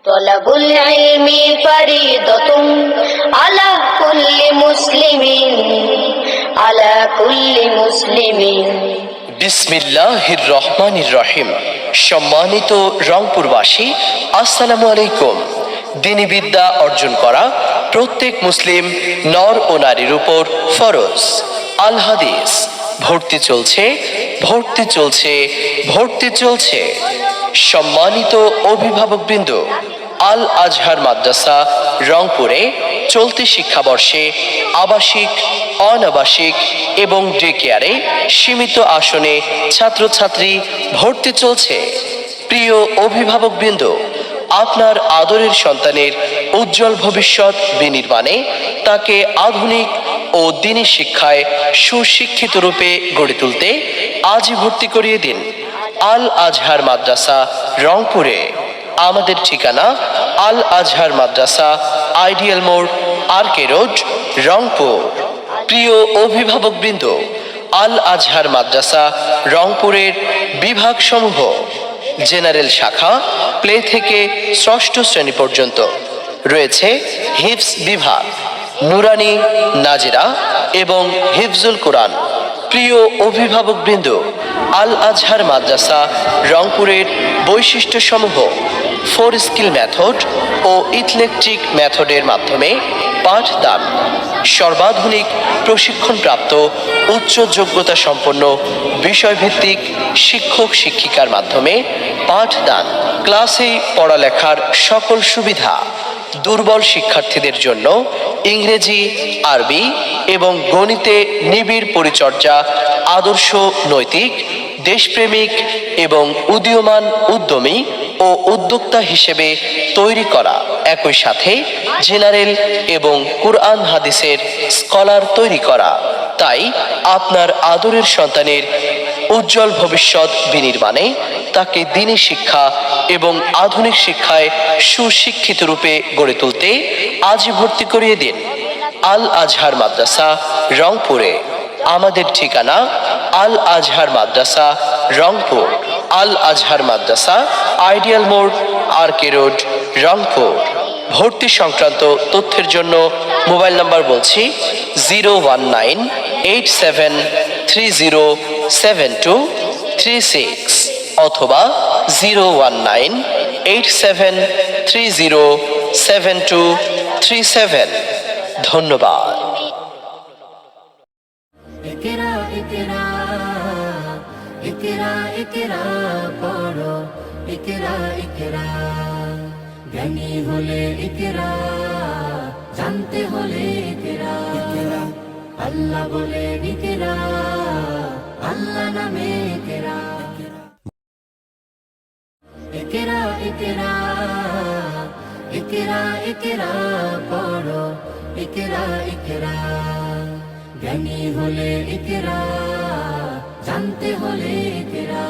তলাবুল ইলমি ফরিদাতুন আলা কুল্লি মুসলিমিন আলা কুল্লি মুসলিমিন। বিসমিল্লাহির রহমানির রহিম। সম্মানিত রংপুরবাসী, আসসালামু আলাইকুম। দ্বীনি বিদ্যা অর্জন করা প্রত্যেক মুসলিম নর ও নারীর উপর ফরজ। আল হাদিস ভর্তি চলছে, ভর্তি চলছে, ভর্তি চলছে। সম্মানিত অভিভাবকবৃন্দ, আল আজহার মাদ্রাসা রংপুরে চলতি শিক্ষাবর্ষে আবাসিক, অনাবাসিক এবং ডে কেয়ারে সীমিত আসনে ছাত্রছাত্রী ভর্তি চলছে। প্রিয় অভিভাবকবৃন্দ, আপনার আদরের সন্তানের উজ্জ্বল ভবিষ্যৎ বিনির্মাণে তাকে আধুনিক ও দ্বীনি শিক্ষায় সুশিক্ষিত রূপে গড়ে তুলতে আজই ভর্তি করিয়ে দিন আল আজহার মাদ্রাসা রংপুরে। আমাদের ঠিকানা আল আজহার মাদ্রাসা, আইডিয়াল মোড়, আরকে রোড, রংপুর। প্রিয় অভিভাবকবৃন্দ, আল আজহার মাদ্রাসা রংপুরের বিভাগসমূহ: জেনারেল শাখা প্লে থেকে ষষ্ঠ শ্রেণী পর্যন্ত, রয়েছে হিফজ বিভাগ, নুরানি, নাজিরা এবং হিফজুল কোরআন। প্রিয় অভিভাবকবৃন্দ, আল আজহার মাদ্রাসা রংপুরের বৈশিষ্ট্যসমূহ: 4 স্কিল মেথড ও ইথলেকট্রিক মেথডের মাধ্যমে পাঠদান, সর্বাধুনিক প্রশিক্ষণপ্রাপ্ত উচ্চ যোগ্যতা সম্পন্ন বিষয়ভিত্তিক শিক্ষক শিক্ষিকার মাধ্যমে পাঠদান, ক্লাসে পড়ালেখার সকল সুবিধা, দুর্বল শিক্ষার্থীদের জন্য ইংরেজি, আরবি এবং গণিতে নিবিড় পরিচর্যা, আদর্শ নৈতিক, দেশপ্রেমিক এবং উদীয়মান উদ্যমী ও উদ্যোক্তা হিসেবে তৈরি করা, একই সাথে জেনারেল এবং কুরআন হাদিসের স্কলার তৈরি করা। তাই আপনার আদরের সন্তানের উজ্জ্বল ভবিষ্যৎ বিনির্মাণে তাকে দ্বীনি শিক্ষা এবং আধুনিক শিক্ষায় সুশিক্ষিত রূপে গড়ে তুলতে আজই ভর্তি করিয়ে দিন আল আজহার মাদ্রাসা রংপুরে। আমাদের ঠিকানা আল আজহার মাদ্রাসা রংপুর, আল আজহার মাদ্রাসা, আইডিয়াল মোড়, আরকে রোড, রংপুর। ভর্তি সংক্রান্ত তথ্যের জন্য মোবাইল নাম্বার বলছি 01987307236 অথবা 01987307237। ধন্যবাদ। ইকরা ইকরা ইকরা ইকরা পড়ো, ইকরা ইকরা জ্ঞানী হলে ইকরা, জানতে হলে ইকরা। আল্লাহ বলে ইকরা, আল্লাহ নামে ইকরা। ইকরা ইকরা ইকরা ইকরা পড়ো, ইকরা ইকরা জ্ঞানী হলে ইকরা, জানতে হলে ইকরা।